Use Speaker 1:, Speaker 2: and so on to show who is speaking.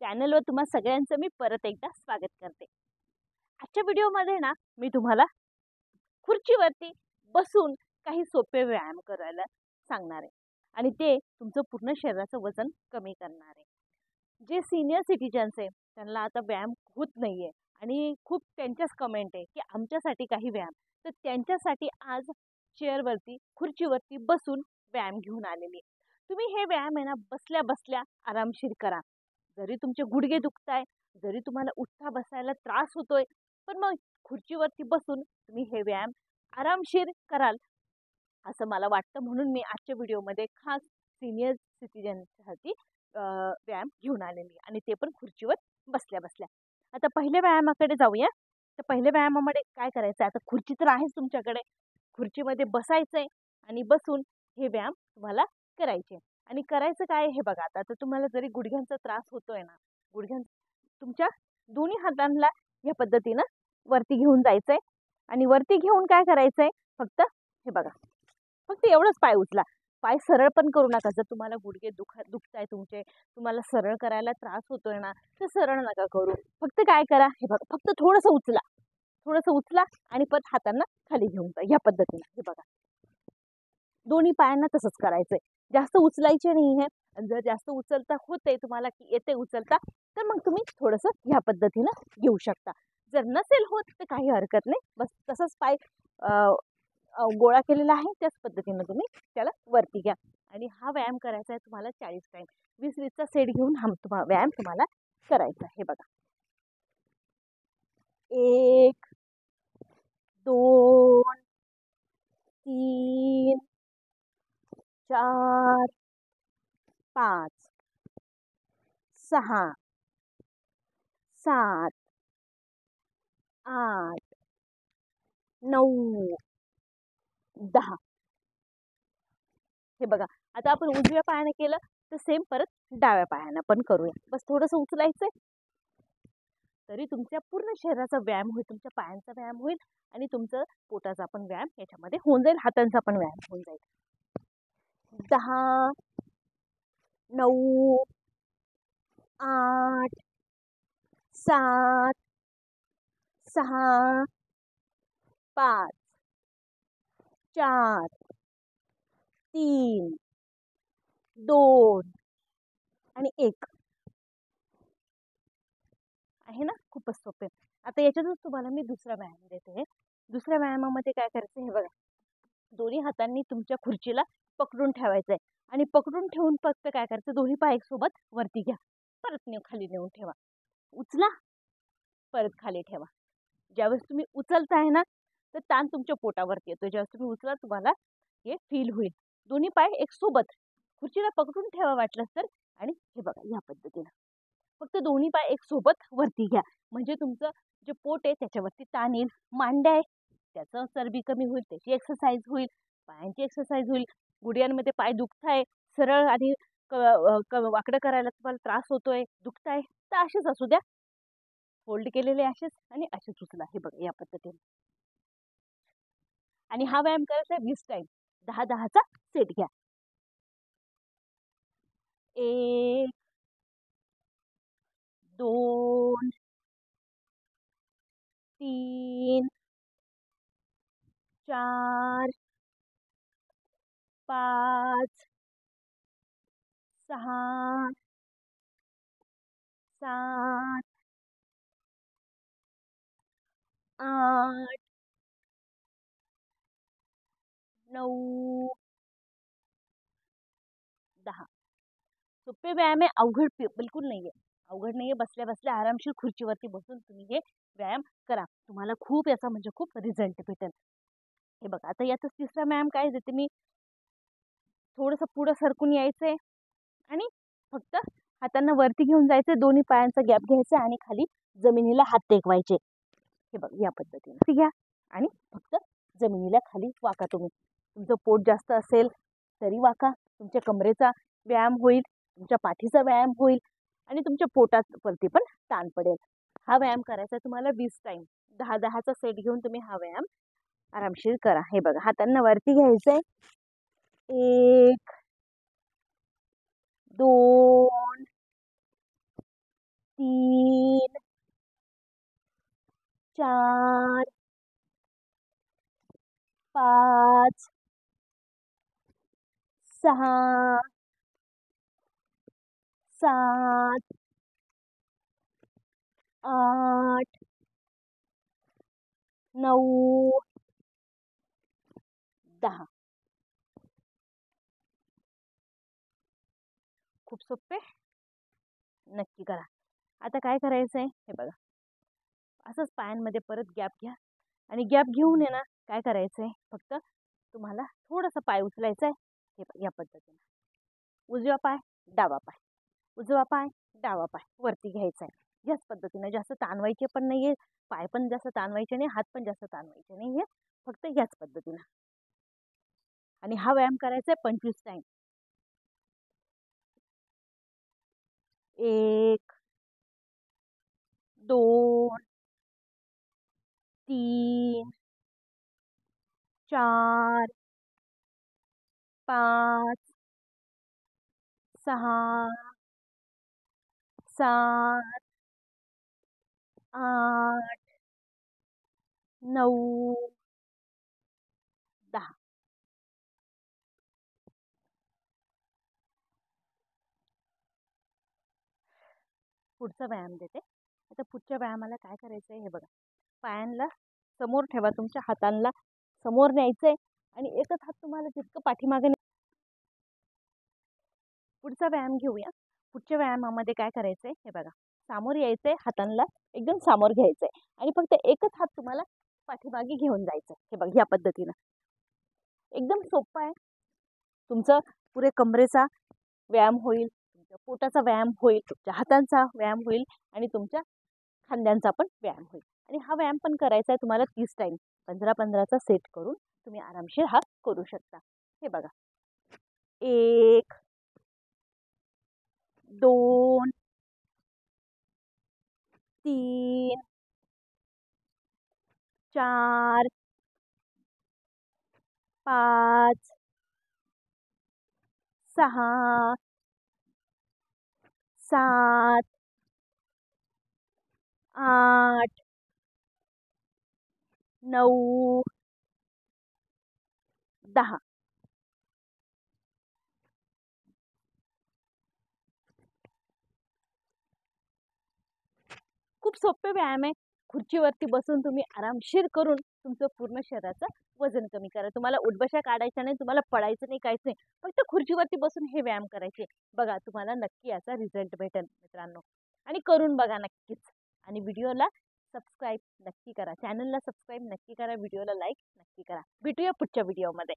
Speaker 1: चॅनलवर तुम्हा सगळ्यांचं मी परत एकदा स्वागत करते। आजच्या व्हिडिओमध्ये ना मी तुम्हाला खुर्चीवरती बसून काही सोपे व्यायाम करायला सांगणार आहे आणि ते तुमचं पूर्ण शरीराचं वजन कमी करणार आहे। जे सीनियर सिटीजन्स आहे त्यांना आता व्यायाम होत नाहीये आणि खूप त्यांच्याच कमेंट आहे की आमच्यासाठी काही व्यायाम, तर त्यांच्यासाठी आज चेअरवरती खुर्चीवरती बसून व्यायाम घेऊन आलेली आहे। तुम्ही हे व्यायाम आहे ना बसल्या बसल्या आरामशीर करा। जरी तुमचे गुडघे दुखताय, जरी तुम्हाला उठता बसायला त्रास होतोय, पण मग खुर्चीवरती बसून तुम्ही हे व्यायाम आरामशीर कराल असं मला वाटतं। म्हणून मी आजच्या व्हिडिओमध्ये खास सीनियर सिटीजनसाठी व्यायाम घेऊन आलेली आणि ते पण खुर्चीवर बसल्या बसल्या। आता पहिल्या व्यायामाकडे जाऊया। तर पहिल्या व्यायामामध्ये काय करायचं, आता खुर्ची तर आहेच तुमच्याकडे, खुर्चीमध्ये बसायचंय आणि बसून हे व्यायाम तुम्हाला करायचे। आणि करायचं काय हे बघा, आता तुम्हाला जरी गुडघ्यांचा त्रास होतोय ना, तुमच्या दोन्ही हातांना या पद्धतीनं वरती घेऊन जायचंय आणि वरती घेऊन काय करायचंय, फक्त हे बघा, फक्त एवढंच पाय उचला। पाय सरळ पण करू नका। जर तुम्हाला गुडघे दुखताय तुमचे, तुम्हाला सरळ करायला त्रास होतोय ना, तर सरळ नका करू। फक्त काय करा, हे बघा, फक्त थोडंसं उचला आणि परत हातांना खाली घेऊन जा या पद्धतीने। हे बघा, दोन्ही पायांना तसंच करायचंय, जास्त उचलायचे नाहीये। जर जास्त उचलता होते तुम्हाला की येते उचलता, तर मग तुम्ही थोडंसं ह्या पद्धतीनं घेऊ शकता। जर नसेल होत तर काही हरकत नाही, बस तसंच पाय गोळा केलेला आहे त्याच पद्धतीनं तुम्ही त्याला वरती घ्या। आणि हा व्यायाम करायचा आहे तुम्हाला 40 टाइम, 20-20चा सेट घेऊन हा व्यायाम तुम्हाला करायचा आहे। हे बघा, 1 2 3 4 5 6 7 8 9 10। हे बघा, आता आपण उजव्या पायाने केलं तर सेम परत डाव्या पायाने पण करूया। बस थोडंसं उचलायचंय, तरी तुमच्या पूर्ण शरीराचा व्यायाम होईल, तुमच्या पायांचा व्यायाम होईल आणि तुमचं पोटाचा पण व्यायाम याच्यामध्ये होऊन जाईल, हातांचा पण व्यायाम होऊन जाईल। 10 9 8 7 6 5 4 3 2 आणि 1 आहे ना, खूपच सोपे। आता याच्यातच तुम्हाला मी दुसरा व्यायाम देते। दुसऱ्या व्यायामामध्ये काय करायचं, हे बघा, दोन्ही हातांनी तुमच्या खुर्चीला पकडून ठेवायचंय आणि पकडून ठेवून फक्त काय करायचं, दोन्ही पाय सोबत वरती घ्या, परत खाली नेऊन ठेवा, उचला, परत खाली ठेवा। ज्यावेळेस तुम्ही उचलताय ना, तर ताण तुमच्या पोटावरती येतो। ज्यावेळेस तुम्ही उचला तुम्हाला हे फील होईल। दोन्ही पाय एक सोबत खुर्चीला पकडून ठेवा वाटलं तर, आणि हे बघा या पद्धतीनं फक्त दोन्ही पाय एक सोबत वरती घ्या, म्हणजे तुमचं जे पोट आहे त्याच्यावरती ताण येईल, मांड्या आहे त्याचं चरबी कमी होईल, त्याची एक्सरसाइज होईल, पायांची एक्सरसाइज होईल। गुडघ्यांमध्ये पाय दुखताय, सरळ आणि वाकडं करायला तुम्हाला त्रास होतोय, दुखताय, तर असेच असू द्या, फोल्ड केलेले असेच आणि असेच उचला। हे बघा या पद्धतीने। आणि हा व्यायाम करायचा 20 टाइम, 10-10चा सेट घ्या। 1 2 3 4 5 6 7 8 9 10। सोपे व्यायाम आहे, अवघड बिलकुल नाहीये, अवघड नाहीये। बसल्या बसल्या आरामशीर खुर्चीवरती बसून तुम्ही हे व्यायाम करा, तुम्हाला खूप याचा म्हणजे खूप रिझल्ट भेटेल। हे बघा, आता याचा तिसरा व्यायाम काय देते मी, थोडंसं पुढं सरकून यायचंय आणि फक्त हातांना वरती घेऊन जायचंय, दोन्ही पायांचा गॅप घ्यायचा आणि खाली जमिनीला हात टेकवायचे। हे बघ या पद्धतीने घ्या आणि फक्त जमिनीला खाली वाका। तुमचं पोट जास्त असेल तरी वाका, तुमच्या कमरेचा व्यायाम होईल, तुमच्या पाठीचा व्यायाम होईल आणि तुमच्या पोटावरती पण ताण पडेल। हा व्यायाम करायचा तुम्हाला 20 टाइम, 10-10चा सेट घेऊन तुम्ही हा व्यायाम आरामशीर करा। हे बघा, हातांना वरती घ्यायचंय, 1 2 3 4 5 6 7 8 9 10. खूप सोपे, नक्की करा. आता काय करायचं आहे हे बघा, असंच पायांमध्ये परत गॅप घ्या आणि गॅप घेऊन आहे ना काय करायचं आहे, फक्त तुम्हाला थोडासा पाय उचलायचा आहे. हे बघा, या पद्धतीने उजवा पाय डावा पाय, उजवा पाय डावा पाय वरती घ्यायचा आहे. याच पद्धतीने जास्त ताणवायचे पण नाहीये, पाय पण जास्त ताणवायचे नाही, हात पण जास्त ताणवायचे नाहीये, फक्त याच पद्धतीने. आणि हा व्यायाम करायचा आहे 25 टाइम. 1 2 3 4 5 6 7 8 9 10. पुढचा व्यायाम देते. आता पुढच्या व्यायामाला काय करायचं आहे हे बघा, पायांना समोर ठेवा, तुमच्या हातांना समोर न्यायचंय आणि एकच हात तुम्हाला जितकं पाठीमागे पुढचा व्यायाम घेऊया. पुढच्या व्यायामामध्ये काय करायचंय हे बघा, समोर यायचंय, हातांना एकदम समोर घ्यायचंय आणि फक्त एकच हात तुम्हाला पाठीमागे घेऊन जायचंय. हे बघा, या पद्धतीनं एकदम सोपं आहे. तुमचं पुरे कमरेचा व्यायाम होईल, तुमच्या पोटाचा व्यायाम होईल, तुमच्या हातांचा व्यायाम होईल आणि तुमच्या खांद्यांचा पण व्यायाम होईल. आणि हा व्यायाम पण करायचा आहे तुम्हाला 30 टाइम, 15-15चा सेट करून तुम्ही आरामशीर हा करू शकता. हे बघा, 1 2 3 4 5 6 7 8 9 10. खूप सोपे व्यायाम आहे. खुर्चीवरती बसून तुम्ही आरामशीर करून तुमचं पूर्ण शरीराचं वजन कमी करा. तुम्हाला उठबशा काढायच्या नाही, तुम्हाला पडायचं नाही, काहीच नाही. फक्त खुर्चीवरती बसून हे व्यायाम करायचे. बघा, तुम्हाला नक्की याचा रिझल्ट भेटेल मित्रांनो. आणि करून बघा नक्कीच. आणि व्हिडिओला सबस्क्राईब नक्की करा, चॅनलला सबस्क्राईब नक्की करा, व्हिडिओला लाईक नक्की करा. भेटूया पुढच्या व्हिडिओमध्ये.